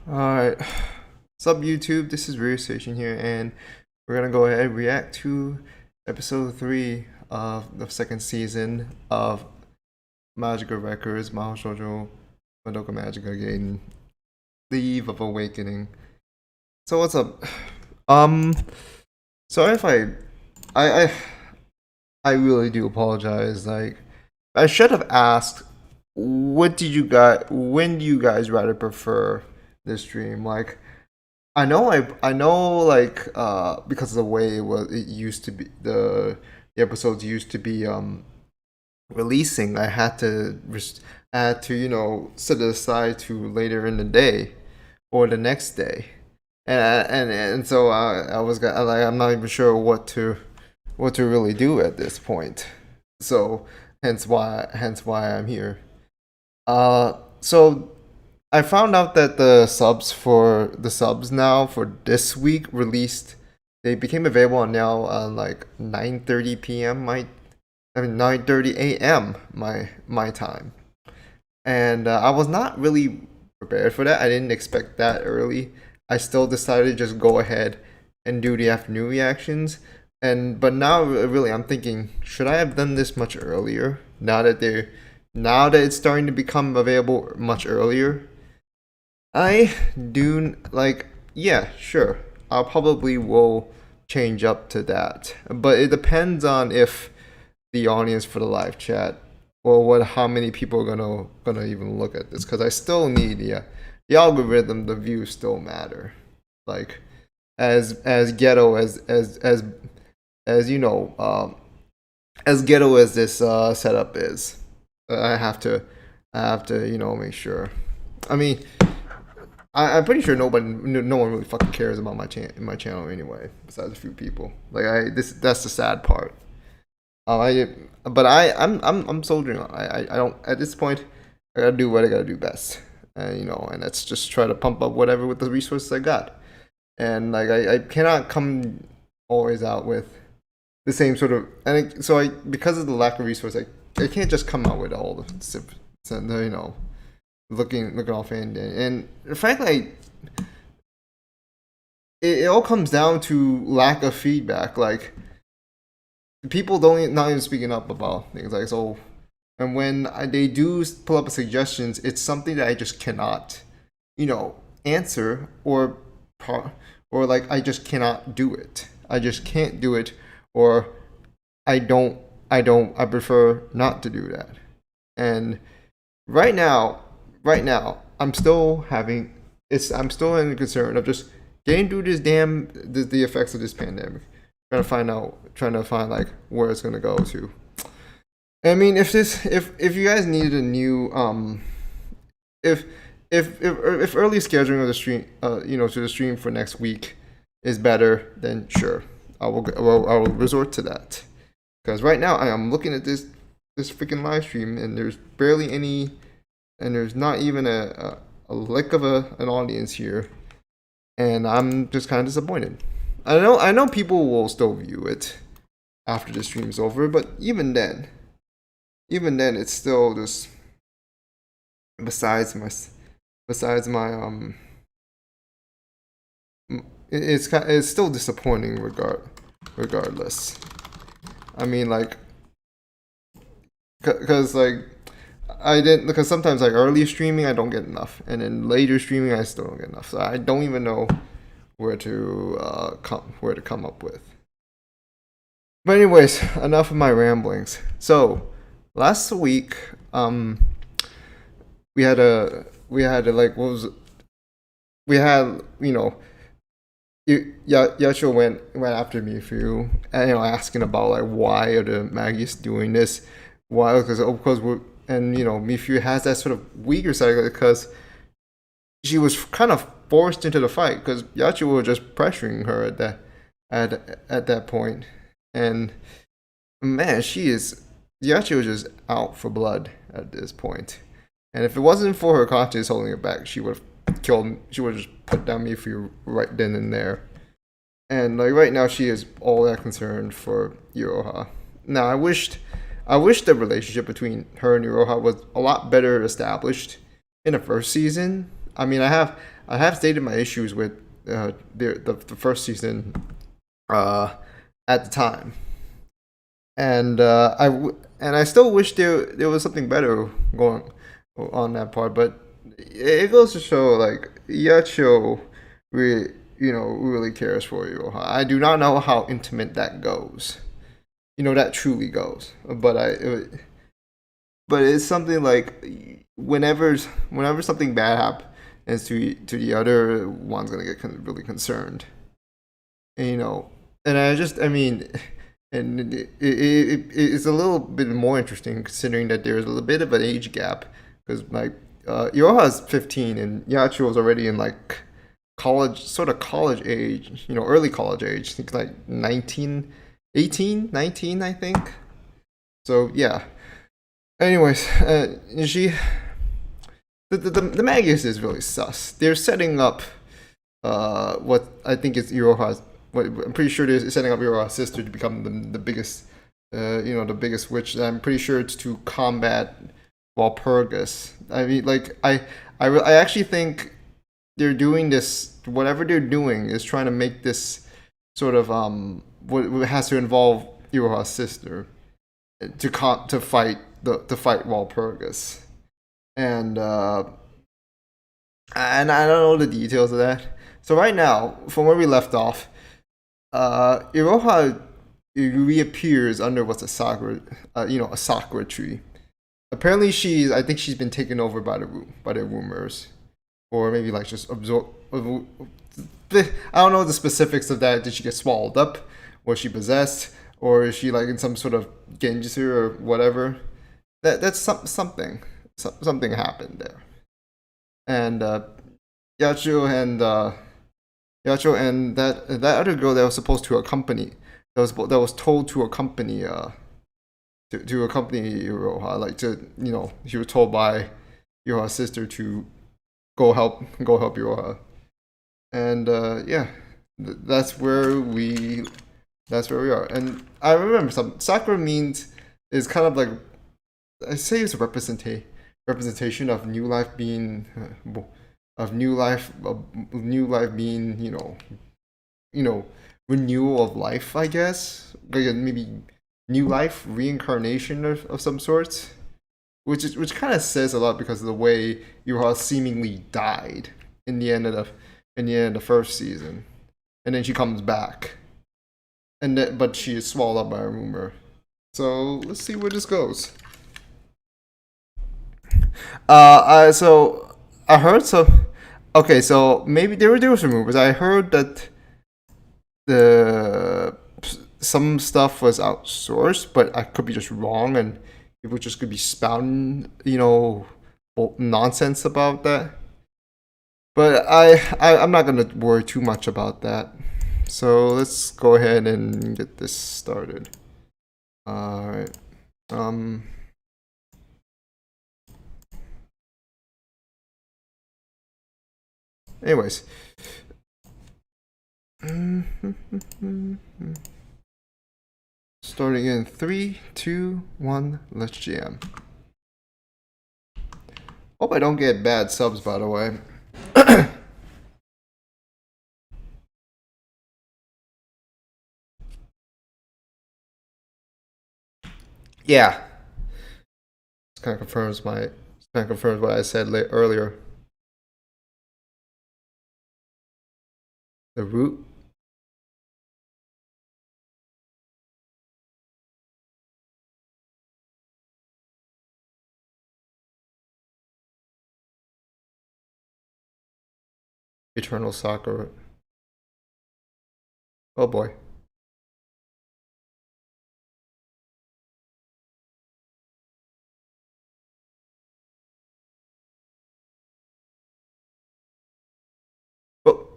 Alright, what's up YouTube? This is Radio Station here, and we're gonna go ahead and react to episode 3 of the second season of Magia Records, Mahou Shoujo, Madoka Magica Gaiden, The Eve of Awakening. So what's up? Um, Sorry if I, I, I really do apologize. Like, I should have asked, when do you guys rather prefer this stream? Like, I know like because of the way it used to be the episodes used to be releasing, I had to set it aside to later in the day or the next day. And so I was like, I'm not even sure what to really do at this point. So hence why I'm here. So I found out that the subs now for this week released. They became available now on like 9:30 p.m. 9:30 a.m. my time, and I was not really prepared for that. I didn't expect that early. I still decided to just go ahead and do the afternoon reactions. But now really I'm thinking, should I have done this much earlier? Now that it's starting to become available much earlier, I do like, yeah, sure. I'll probably will change up to that. But it depends on if the audience for the live chat or how many people are gonna even look at this, because I still need the algorithm, the views still matter. Like, as ghetto as you know, as ghetto as this setup is, I have to make sure. I mean, I'm pretty sure no one really fucking cares about my channel anyway, besides a few people. Like, that's the sad part. I'm soldiering on. I don't, at this point, I gotta do what I gotta do best, and that's just try to pump up whatever with the resources I got. And like, I cannot come always out with the same sort of, because of the lack of resource, I can't just come out with all looking all fan, and frankly, it all comes down to lack of feedback. Like, people not even speaking up about things like so. And when they do pull up suggestions, it's something that I just cannot, answer, or like, I just cannot do it. I just can't do it, or I prefer not to do that. And right now, I'm still I'm still in the concern of just getting through the effects of this pandemic. Trying to find like where it's gonna go to. I mean, if you guys needed a new if early scheduling of the stream, to the stream for next week is better, then sure, I will resort to that. Because right now I am looking at this freaking live stream, and there's barely any, and there's not even a lick of an audience here, and I'm just kind of disappointed. I know people will still view it after the stream's over, but even then, it's still just, besides my it's still disappointing regardless. I mean, like, because like, I didn't, because sometimes like early streaming I don't get enough, and then later streaming I still don't get enough. So I don't even know where to come up with. But anyways, enough of my ramblings. So last week, we had like, we had Yacho went after me for you, and asking about like, why are the Magi's doing this? Why? Because of course Mifu has that sort of weaker side, because she was kind of forced into the fight because Yachi was just pressuring her at that point. And man, Yachi was just out for blood at this point. And if it wasn't for her conscience holding her back, she would have killed. She would have just put down Mifu right then and there. And like right now, she is all that concerned for Iroha. Now, I wish the relationship between her and Iroha was a lot better established in the first season. I mean, I have stated my issues with the first season at the time, and I still wish there was something better going on that part, but it goes to show like Yacho really really cares for you. I do not know how intimate that goes. That truly goes, but it's something like whenever something bad happens to the other one's gonna get really concerned, and, and I mean, and it's a little bit more interesting considering that there's a little bit of an age gap because like Iroha's 15 and Yachiro's already in like college, sort of college age, early college age. I think like 19, 18, 19, I think. So yeah. Anyways, the Magius is really sus. They're setting up what I think is Iroha's. What I'm pretty sure they're setting up Iroha's sister to become the biggest, the biggest witch. I'm pretty sure it's to combat Walpurgis. I mean, like I actually think they're doing this. Whatever they're doing is trying to make this sort of what has to involve Iroha's sister to fight Walpurgis, and I don't know the details of that. So right now, from where we left off, Iroha reappears under what's a sakura, a sakura tree. Apparently, I think she's been taken over by the rumors, or maybe like just absorb. I don't know the specifics of that. Did she get swallowed up? Was she possessed? Or is she like in some sort of genjutsu or whatever? That's something. Something happened there. And Yacho and that other girl that was supposed to accompany, that was told to accompany to accompany Iroha, like she was told by Iroha's sister to go help Iroha. And yeah, that's where we are. And I remember Sakura is kind of like, I say it's a representation of new life being renewal of life, I guess, like maybe new life, reincarnation of some sorts, which kind of says a lot because of the way Iroha seemingly died in the end of the first season, and then she comes back, but she is swallowed up by a rumor. So let's see where this goes. I heard so. Okay, so maybe there were some rumors. I heard that some stuff was outsourced, but I could be just wrong, and people just could be spouting, nonsense about that. But I'm not gonna worry too much about that. So let's go ahead and get this started. All right. Anyways. Starting in 3, 2, 1, let's jam. Hope I don't get bad subs, by the way. Yeah. This kind of confirms what I said earlier. The root. Eternal Sakura. Oh boy. Oh.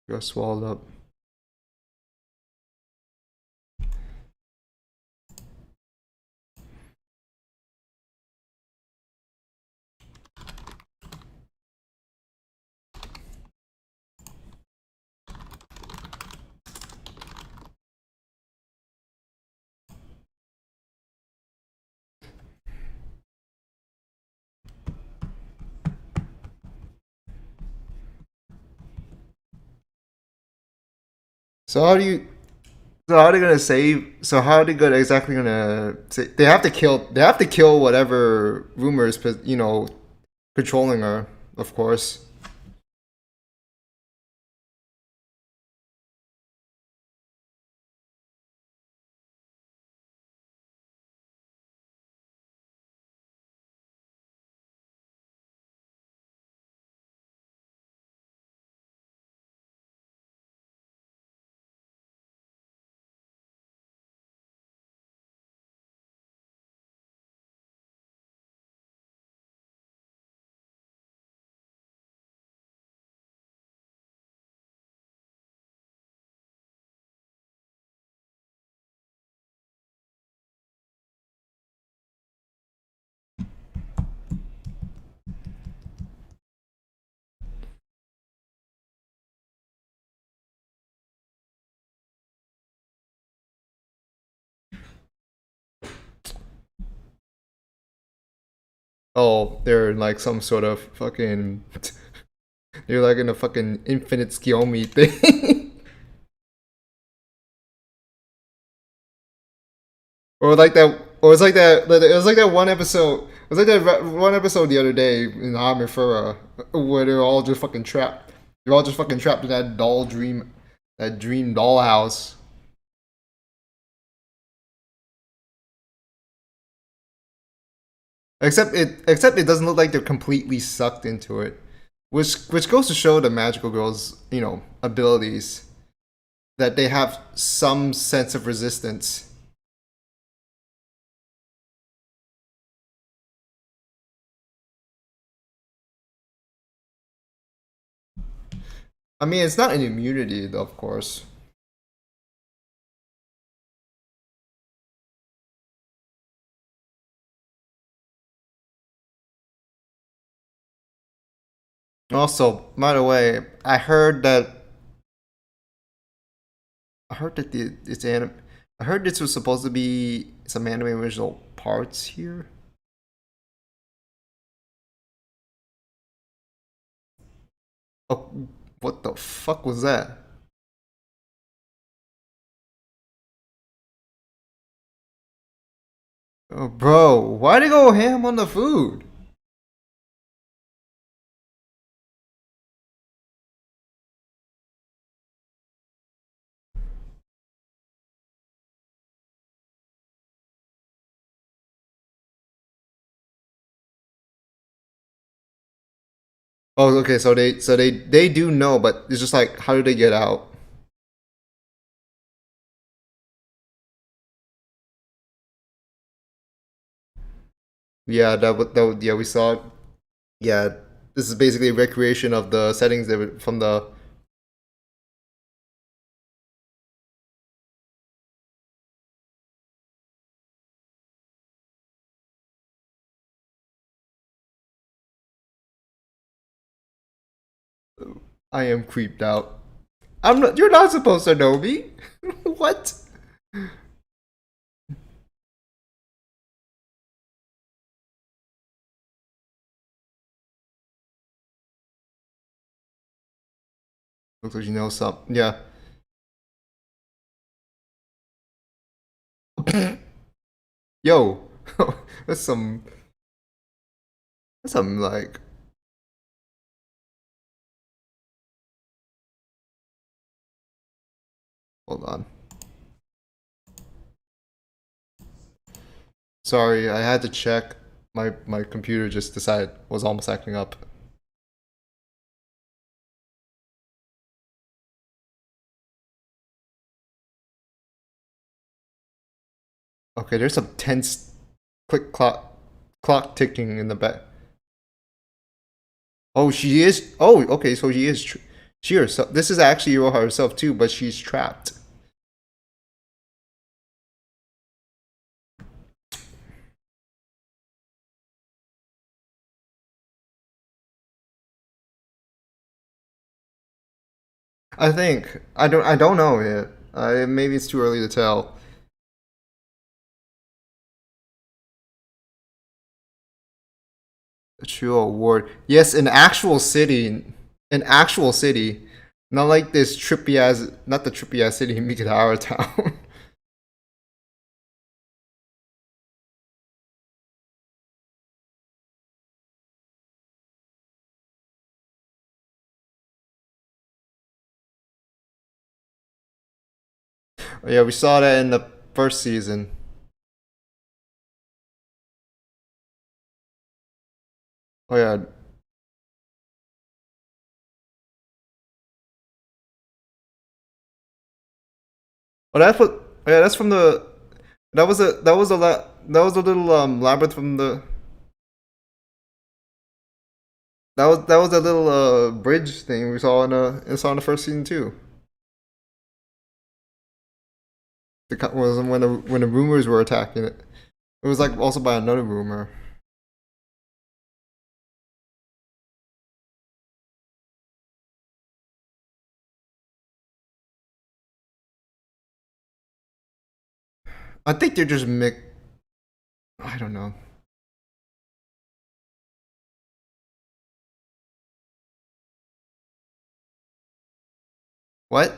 Got swallowed up. So how do you? So how are they gonna save? So how are they gonna exactly gonna? Say, they have to kill. They have to kill whatever rumors, controlling her. Of course. Oh, they're like some sort of fucking. They're like in a fucking infinite Skiyomi thing. Or like that, or it's like that. It was like that one episode. It was like that one episode the other day in Hamifura where they're all just fucking trapped. They're all just fucking trapped in that that dream dollhouse. Except it doesn't look like they're completely sucked into it, which goes to show the magical girls, abilities that they have some sense of resistance. I mean, it's not an immunity, though, of course. Also, by the way, I heard that I heard this was supposed to be some anime original parts here. Oh, what the fuck was that? Oh, bro, why'd they go ham on the food? Oh, okay, so they do know, but it's just like, how did they get out? Yeah, yeah, we saw it. Yeah, this is basically a recreation of the settings from the. I am creeped out. I'm not. You're not supposed to know me. What? Looks like you know something. Yeah. Yo, that's some. That's some like. Hold on. Sorry, I had to check. My computer just decided was almost acting up. Okay, there's some tense click clock ticking in the back. Oh, she is. Oh, okay, so she is. She herself. This is actually Iroha herself too, but she's trapped. I think. I don't know yet. Maybe it's too early to tell. A true award. Yes, an actual city. An actual city. Not like this trippy ass, not the trippy ass city in Mikadara town. Yeah, we saw that in the first season. Oh yeah. Oh, that's what. Oh, yeah, that's from the. That was a little labyrinth from the. That was a little bridge thing we saw in the first season too. Was when the rumors were attacking it. It was like also by another rumor. I think they're just I don't know. What?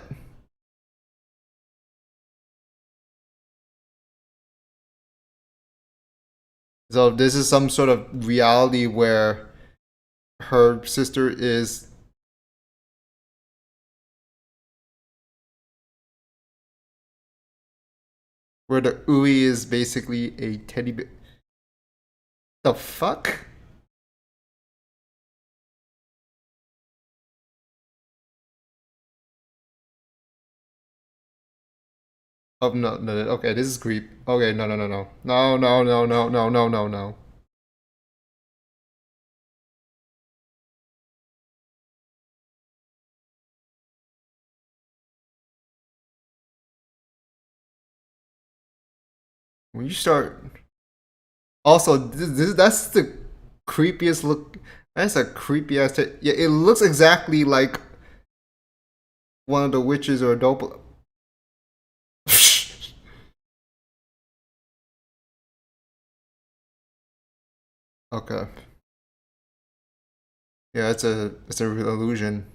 So this is some sort of reality where her sister is. Where the Ui is basically a teddy bear. The fuck? Oh no, no, okay, this is creep. Okay, no, no, no, no, no, no, no, no, no, no, no, no. When you start, also that's the creepiest look. That's a creepy ass. Yeah, it looks exactly like one of the witches or a dope. Okay. Yeah, it's a illusion.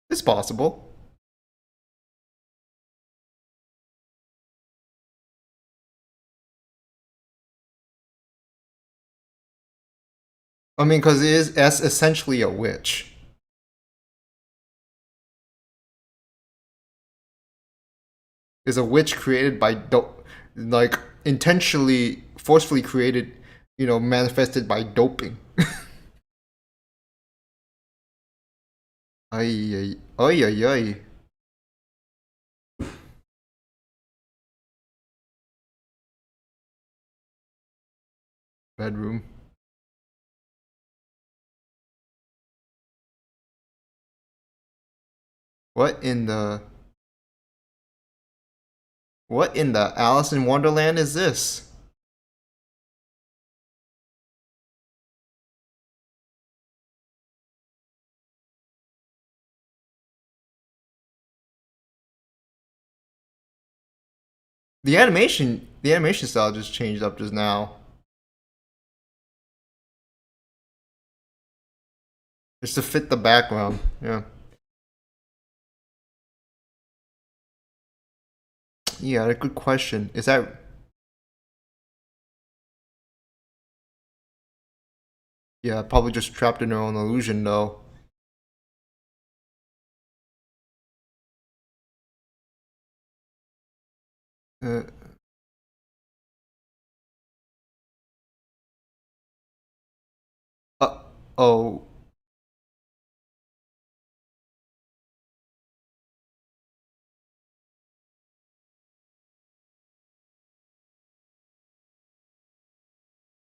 It's possible. I mean, because it is as essentially a witch. Is a witch created by like intentionally, forcefully created, manifested by doping. Ay, ay, ay, ay, ay. Bedroom. What in the what in the Alice in Wonderland is this? The animation style just changed up just now. Just to fit the background. Yeah. Yeah, a good question. Is that yeah, probably just trapped in their own illusion though. Uh, uh oh.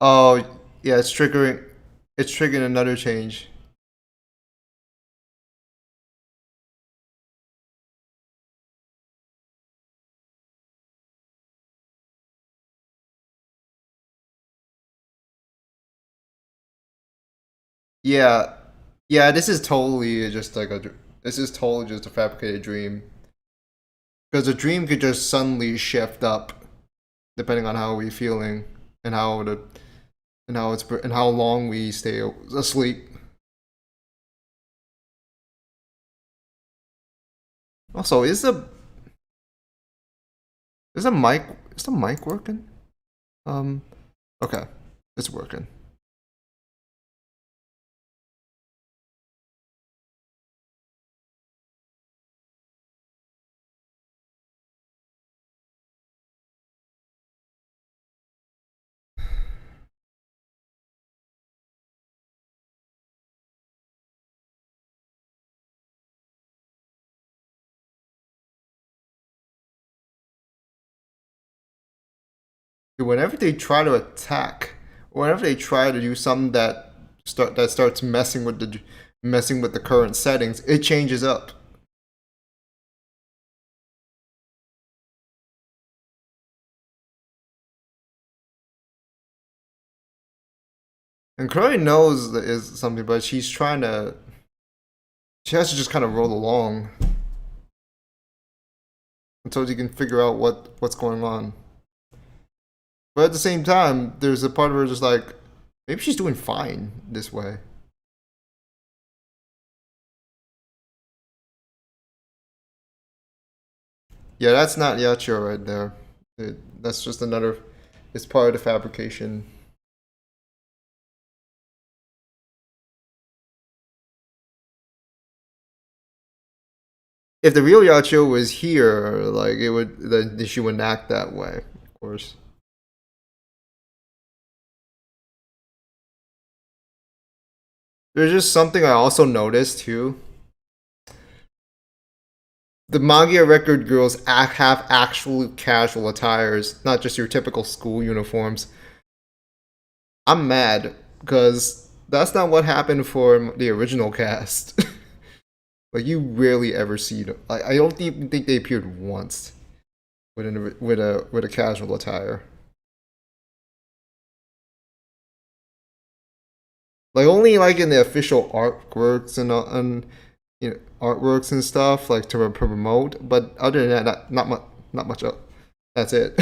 Oh yeah, it's triggering another change. Yeah. Yeah, this is totally just like a This is totally just a fabricated dream. Because a dream could just suddenly shift up, depending on how we're feeling and how long we stay asleep. Also, is the mic working? Okay, it's working. Whenever they try to attack, whenever they try to do something that starts messing with the current settings, it changes up. And Chloe knows that is something, but she has to just kind of roll along until she can figure out what's going on. But at the same time, there's a part of her just like, maybe she's doing fine this way. Yeah, that's not Yacho right there. That's just another. It's part of the fabrication. If the real Yacho was here, like then she wouldn't act that way, of course. There's just something I also noticed too. The Magia Record girls have actual casual attires, not just your typical school uniforms. I'm mad because that's not what happened for the original cast. Like you rarely ever see them. I don't even think they appeared once with a casual attire. Like only like in the official artworks and you know artworks and stuff like to promote. But other than that, not much. Not much. That's it.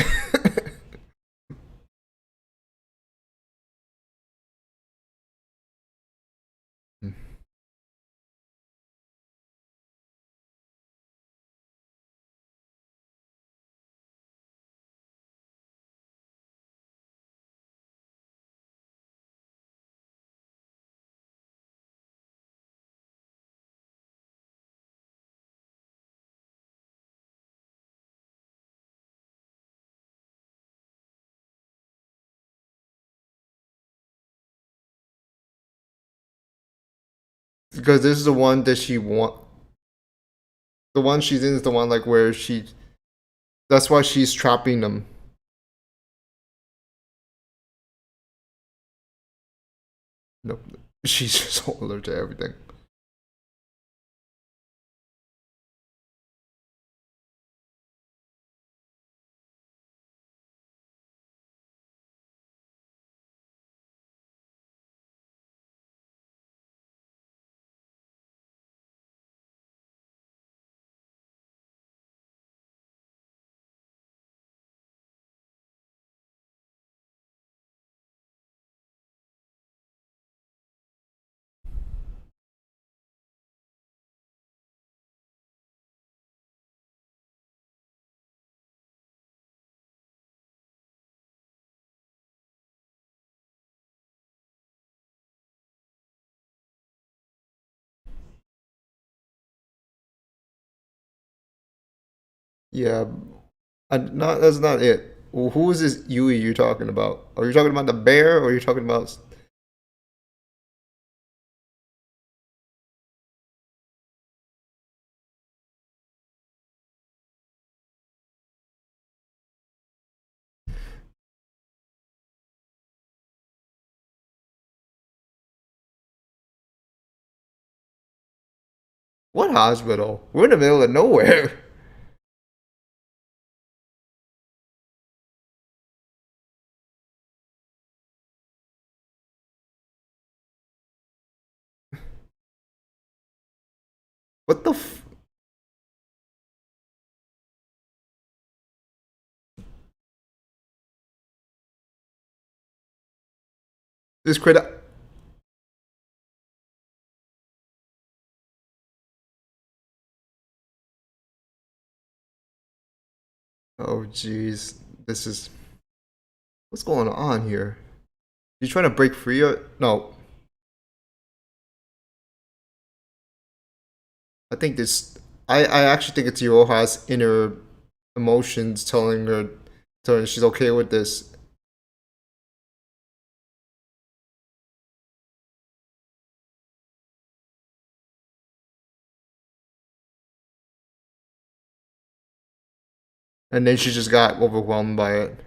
Because this is the one that she want. The one she's in is the one like where she. That's why she's trapping them. Nope. She's just alert to everything. Yeah, not that's not it. Who is this Yui you're talking about? Are you talking about the bear, or are you talking about? What hospital? We're in the middle of nowhere. What the f- this crit? Oh jeez, this is what's going on here? You trying to break free? No, I think this. I actually think it's Yoha's inner emotions telling her she's okay with this. And then she just got overwhelmed by it.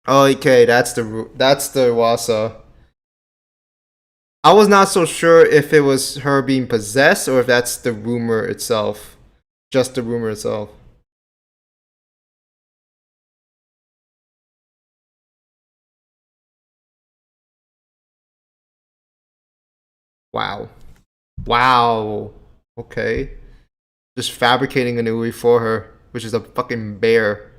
Oh, okay, that's the Wasa. I was not so sure if it was her being possessed or if that's the rumor itself. Just the rumor itself. Wow. Wow. Okay. Just fabricating a new for her, which is a fucking bear.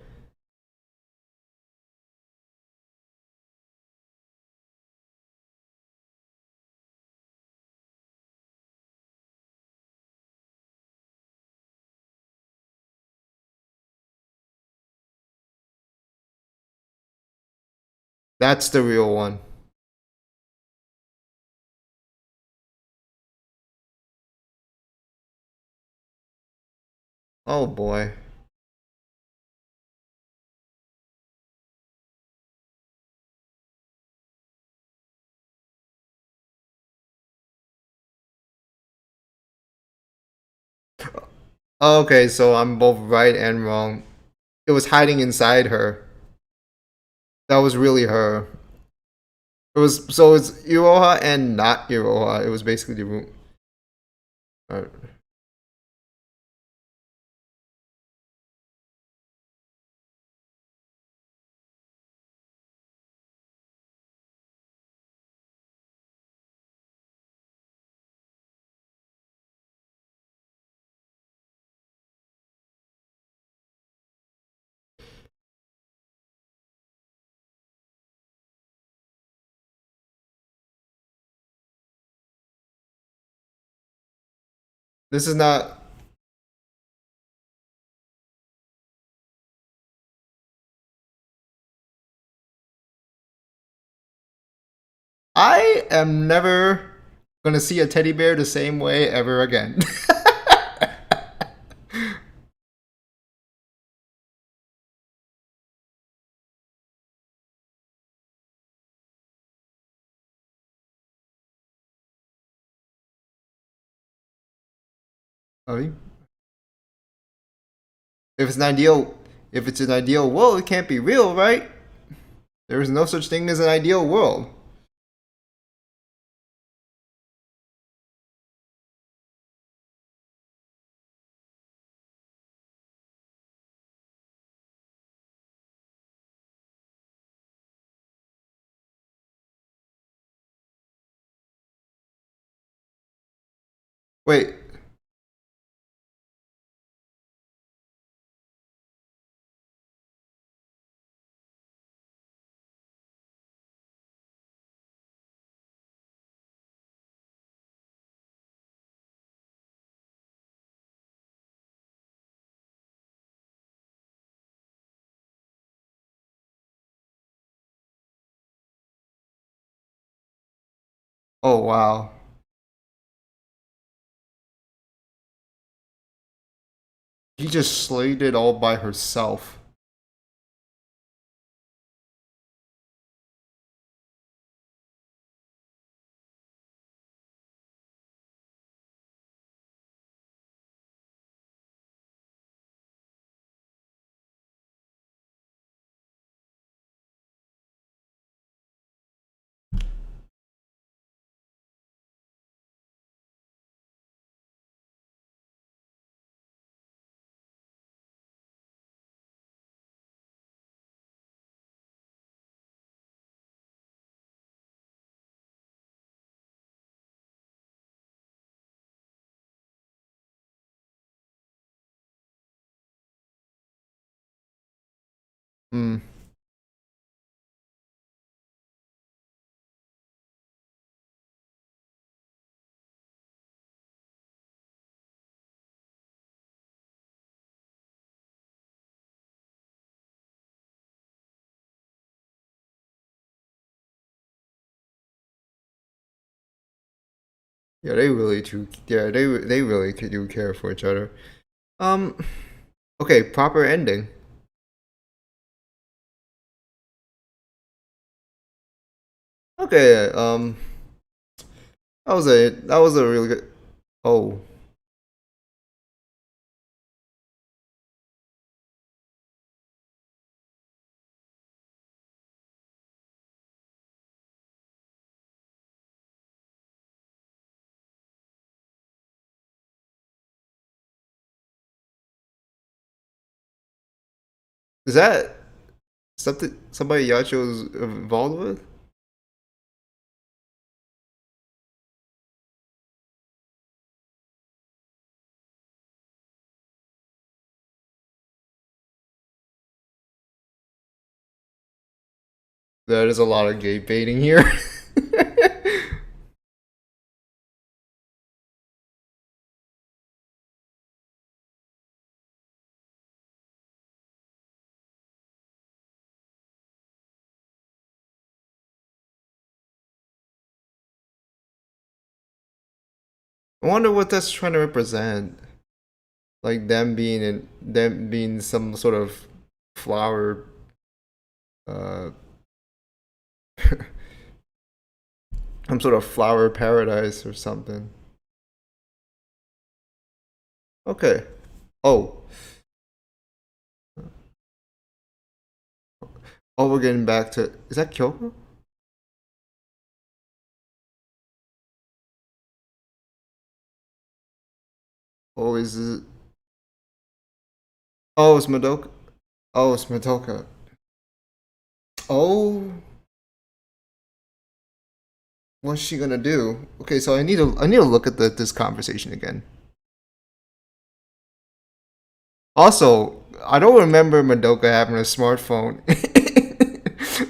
That's the real one. Oh boy. Okay, so I'm both right and wrong. It was hiding inside her. That was really her. It was so it's Iroha and not Iroha. It was basically the room. Uh, this is not. I am never gonna see a teddy bear the same way ever again. I mean, if it's an ideal, if it's an ideal world, it can't be real, right? There is no such thing as an ideal world. Wait, oh wow. She just slayed it all by herself. Hmm. Yeah, they really do. Yeah, they really do care for each other. Um. Okay, proper ending. Okay. That was a really good. Oh, is that something somebody Yacho's involved with? There is a lot of gay baiting here. I wonder what that's trying to represent. Like them being some sort of flower, uh, some sort of flower paradise or something. Okay. Oh, oh, we're getting back to. Is that Kyoko? Oh, is it? Oh, it's Madoka. Oh, it's Madoka. Oh, what's she gonna do? Okay, so I need to look at this conversation again. Also, I don't remember Madoka having a smartphone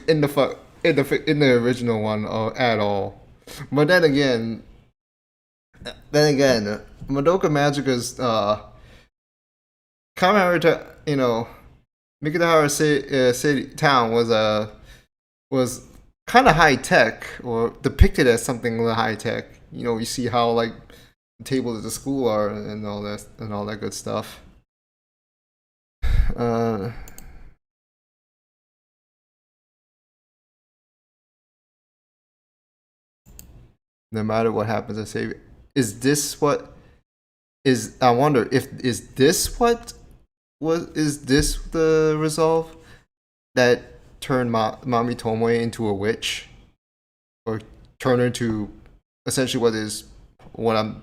in the in the original one at all. But then again, Madoka Magica's Kamehara, Mikitahara city town was kind of high tech or depicted as something high tech. You see how like the tables at the school are and all that good stuff. Uh, no matter what happens, I say, is this what is? I wonder if is this what was is this the resolve that turned Mami Tomoe into a witch, or turn her into essentially what I'm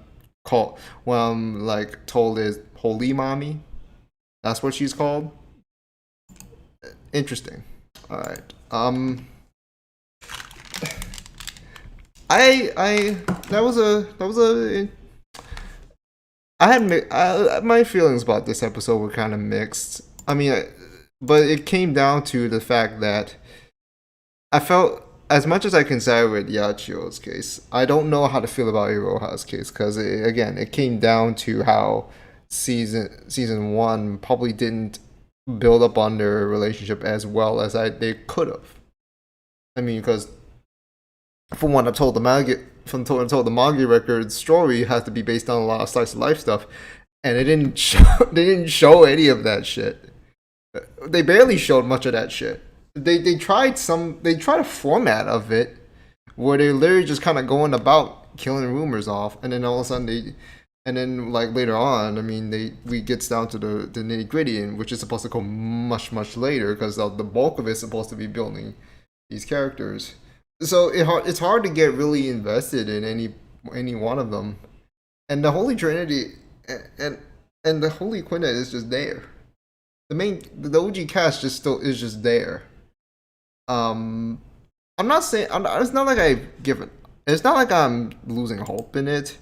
like told is holy mommy. That's what she's called. Interesting. All right. I that was a my feelings about this episode were kind of mixed. I mean, but it came down to the fact that I felt as much as I can say with Yachio's case, I don't know how to feel about Iroha's case because again, it came down to how season one probably didn't build up on their relationship as well as they could have. I mean, because from what I'm told, I'm told the Magia Record story has to be based on a lot of slice of life stuff, and it didn't show. They didn't show any of that shit. They barely showed much of that shit. They tried a format of it where they're literally just kind of going about killing rumors off, and then all of a sudden and then like later on, I mean, we gets down to the nitty gritty, and which is supposed to come much later because the bulk of it's supposed to be building these characters. So it's hard to get really invested in any one of them, and the Holy Trinity and and the Holy Quintet is just there. The OG cast just still is just there. Um, I'm not saying it's not like I've given. It's not like I'm losing hope in it.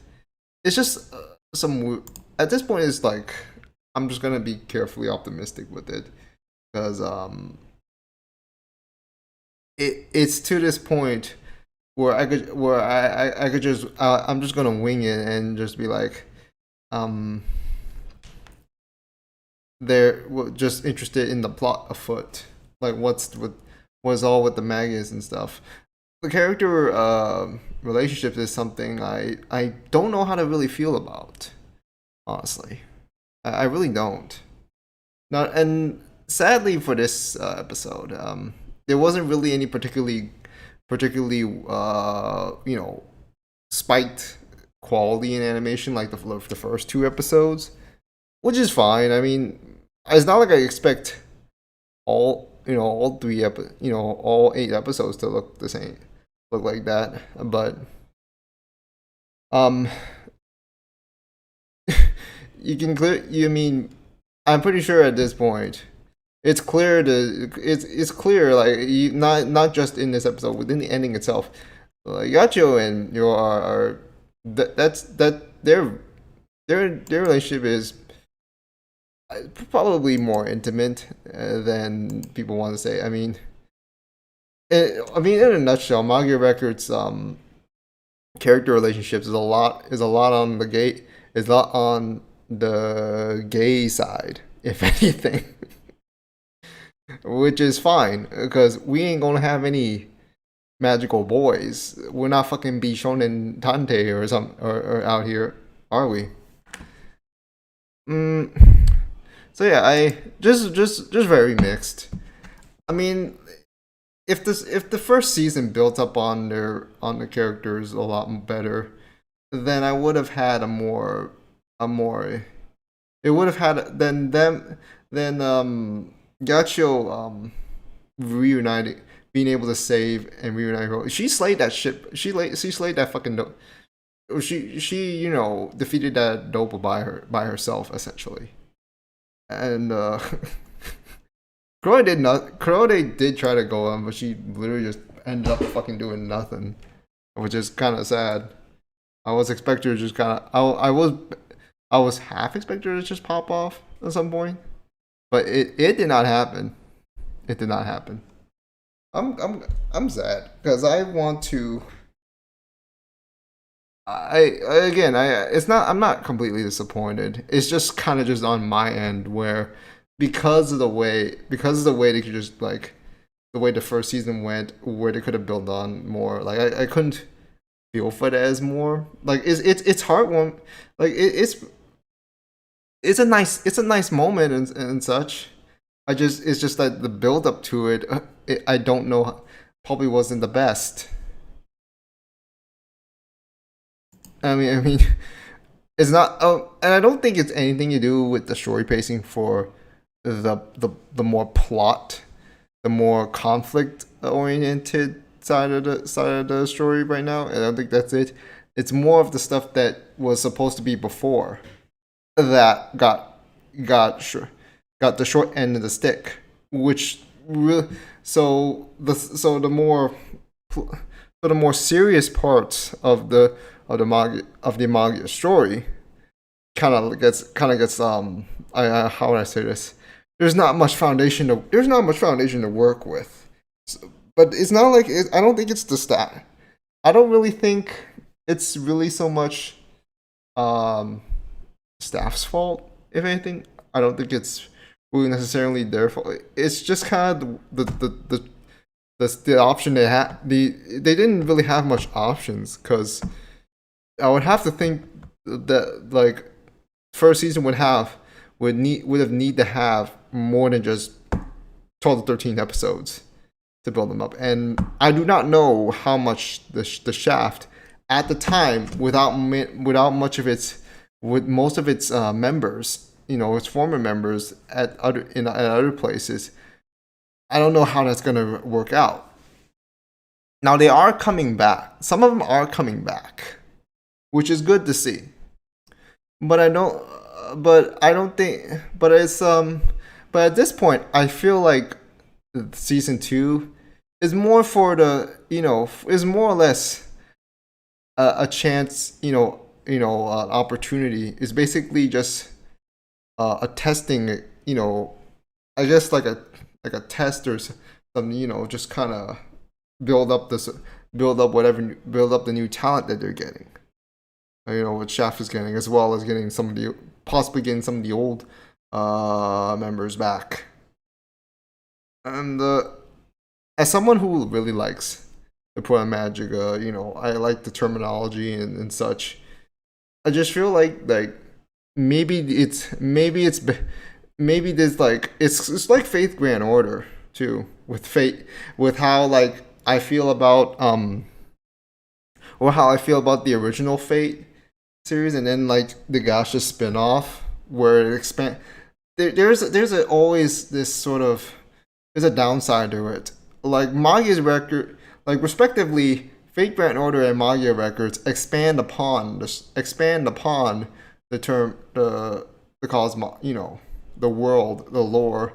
It's just at this point. It's like I'm just gonna be carefully optimistic with it because it's to this point where I could just I'm just gonna wing it and just be like, um, they're just interested in the plot afoot, like what's all with the Magias and stuff. The character relationships is something I don't know how to really feel about, honestly. I really don't. Now, and sadly for this episode, there wasn't really any particularly spiked quality in animation like the first two episodes, which is fine. I mean, it's not like I expect all all 8 episodes to look the same, look like that, but um you can clear you mean I'm pretty sure at this point it's clear, like not just in this episode, within the ending itself, like Yacho and Yor are that their relationship is probably more intimate than people want to say. I mean, in a nutshell, Magia Records character relationships is a lot on the gay is a lot on the gay side, if anything, which is fine because we ain't gonna have any magical boys. We're not fucking Bishon and Tante or out here, are we? So yeah, I just very mixed. I mean, if the first season built up on the characters a lot better, then I would have had a more it would have had then Gacho reunited, being able to save and reunite her. She slayed that ship. She slayed that fucking dope. She defeated that dope by herself essentially. And Crowday did try to go on, but she literally just ended up fucking doing nothing, which is kind of sad. I was expecting her to just kind of I was half expecting her to just pop off at some point, but it did not happen. It did not happen. I'm sad because I want to. It's not, I'm not completely disappointed. It's just kind of just on my end where because of the way they could just like the way the first season went, where they could have built on more. Like I couldn't feel for it as more. Like it's heartwarming. Like it's a nice moment and such. It's just that the build up to it I don't know, probably wasn't the best. I mean, it's not. Oh, and I don't think it's anything to do with the story pacing for the more plot, the more conflict oriented side of the story right now. I don't think that's it. It's more of the stuff that was supposed to be before that got the short end of the stick, which really so the more serious parts of the Magia story kind of gets how would I say this? There's not much foundation to work with. So, but it's not like I don't think it's the stat. I don't really think it's really so much staff's fault. If anything, I don't think it's really necessarily their fault. It's just kind of the option they had. They didn't really have much options because I would have to think that like first season would have need to have more than just 12 to 13 episodes to build them up, and I do not know how much the Shaft at the time without much of its with most of its members, its former members at other places. I don't know how that's gonna work out. Now they are coming back. Some of them are coming back, which is good to see. But I don't think. But it's But at this point, I feel like season two is more for the is more or less a chance. An opportunity. Is basically just a testing. I guess like a test or something. Just kind of build up this, build up the new talent that they're getting. What Shaft is getting, as well as getting possibly getting some of the old members back. And as someone who really likes the Pro Magica, I like the terminology and such. I just feel like maybe there's like it's like Faith Grand Order too, with Fate, with how like I feel about or how I feel about the original Fate series, and then like the Gacha spin-off where it expand. There's always this sort of, there's a downside to it. Like Magia's Record, like respectively, Fate Grand Order and Magia Records expand upon the term, the the world, the lore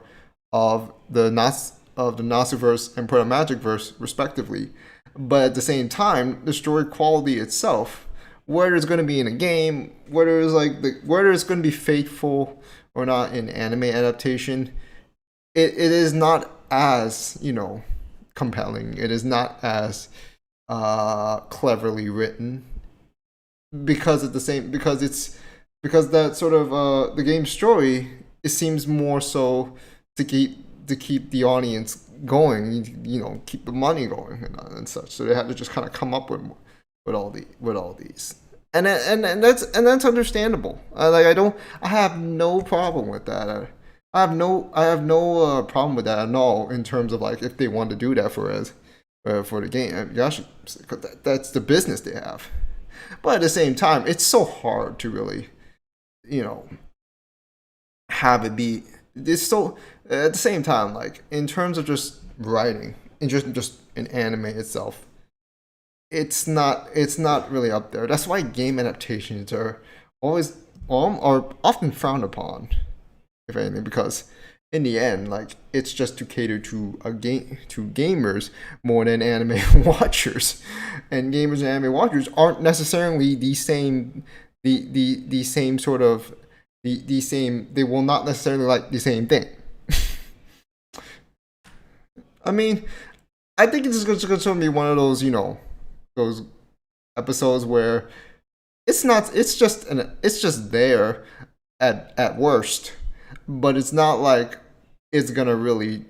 of the Nasuverse and Proto Magic verse respectively. But at the same time, the story quality itself, whether it's going to be in a game, whether it's going to be faithful or not in anime adaptation, it is not as compelling. It is not as cleverly written, because that sort of the game story, it seems more so to keep the audience going, keep the money going and such. So they had to just kind of come up with all these, and that's understandable. I have no problem with that. I have no problem with that at all, in terms of like if they want to do that for the game. Gosh, that's the business they have. But at the same time, it's so hard to really, have it be. It's so, at the same time, like in terms of just writing and just an anime itself, it's not really up there. That's why game adaptations are often frowned upon, if anything, because in the end, like it's just to cater to gamers more than anime watchers, and gamers and anime watchers aren't necessarily the same sort of the same. They will not necessarily like the same thing. I mean, I think it's going to be one of those those episodes where it's just there at worst, but it's not like it's gonna really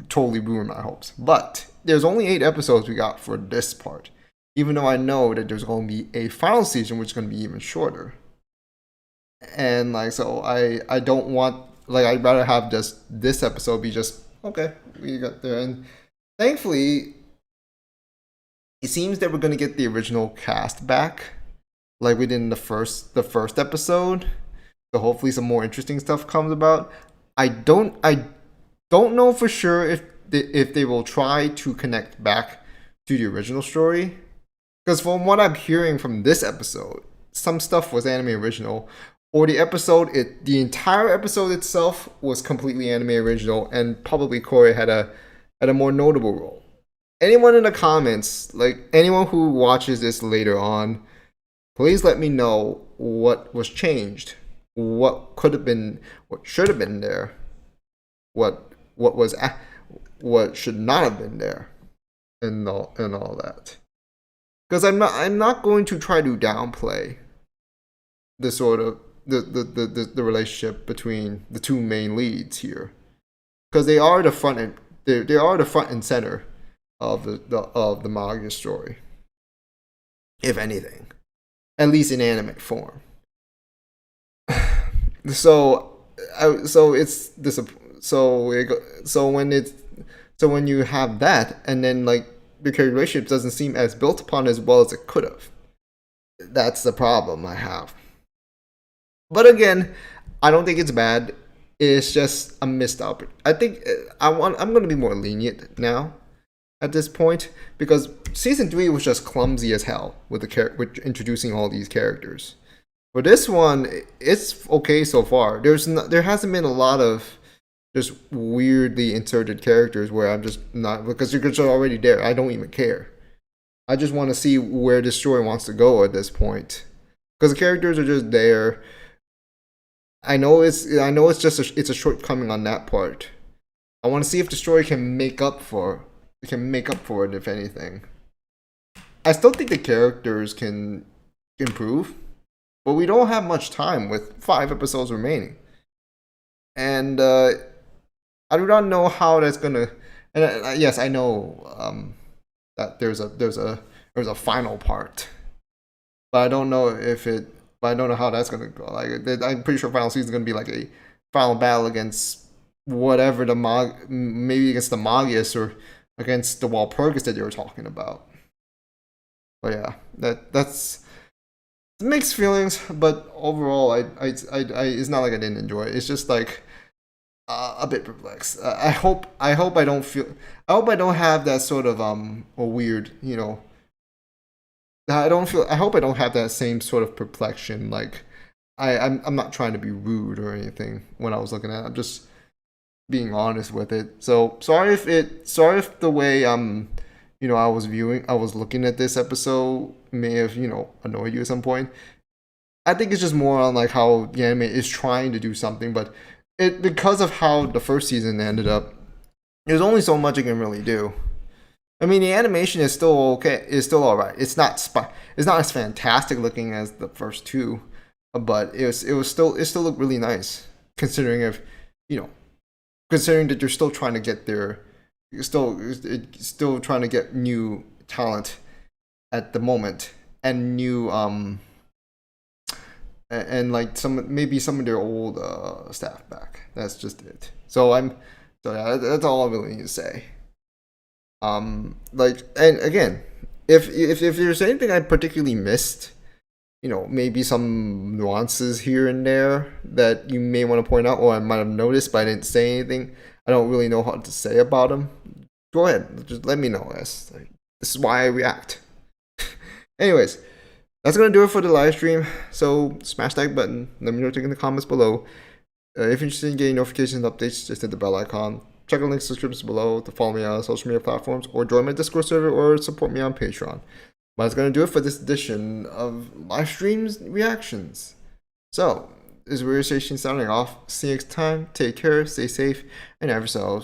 totally ruin my hopes. But there's only 8 episodes we got for this part, even though I know that there's going to be a final season which is going to be even shorter. And like, so I don't want, like, I'd rather have just this episode be just okay, we got there. And thankfully it seems that we're going to get the original cast back, like we did in the first episode. So hopefully some more interesting stuff comes about. I don't know for sure if they will try to connect back to the original story, because from what I'm hearing from this episode, some stuff was anime original, or the entire episode itself was completely anime original, and probably Corey had a more notable role. Anyone in the comments, like anyone who watches this later on, please let me know what was changed, what could have been, what should have been there, what should not have been there, and all that. Because I'm not going to try to downplay the sort of the relationship between the two main leads here, because they are the front and center of the Magia story, if anything, at least in anime form. So when you have that, and then like the character relationship doesn't seem as built upon as well as it could have, that's the problem I have. But again, I don't think it's bad. It's just a missed opportunity. I think I'm going to be more lenient now at this point, because season 3 was just clumsy as hell with with introducing all these characters. For this one, it's okay so far. There hasn't been a lot of just weirdly inserted characters where I'm just not, because you're just already there. I don't even care. I just want to see where this story wants to go at this point, because the characters are just there. I know it's just it's a shortcoming on that part. I want to see if the story can make up for can make up for it if anything. I still think the characters can improve, but we don't have much time with 5 episodes remaining, and I do not know how that's gonna. And yes, I know that there's a final part, but I don't know if it. But I don't know how that's gonna go. Like I'm pretty sure final season is gonna be like a final battle against whatever maybe against the Magias or against the Walpurgis that they were talking about. But yeah, that's mixed feelings. But overall, I it's not like I didn't enjoy it. It's just like a bit perplexed. I hope I don't feel. I hope I don't have that sort of a weird, you know. I don't feel. I hope I don't have that same sort of perplexion. Like I'm not trying to be rude or anything when I was looking at it. I'm just being honest with it. So sorry if the way I was looking at this episode may have, annoyed you at some point. I think it's just more on like how the anime is trying to do something, but because of how the first season ended up, there's only so much it can really do. I mean, the animation is still okay. It's still all right. It's not as fantastic looking as the first two, but it still looked really nice considering considering that you're still trying to get there. You're still trying to get new talent at the moment and new and like some of their old staff back. That's just it. So yeah, that's all I really need to say. Like, and again, if there's anything I particularly missed, maybe some nuances here and there that you may want to point out, or I might have noticed but I didn't say anything. I don't really know how to say about them. Go ahead, just let me know. This is why I react. Anyways, that's gonna do it for the live stream. So smash that button. Let me know in the comments below. If you're interested in getting notifications and updates, just hit the bell icon. Check the links in the description below to follow me on social media platforms, or join my Discord server, or support me on Patreon. But that's gonna do it for this edition of live streams reactions. So this is Weird Station signing off. See you next time. Take care, stay safe, and have yourselves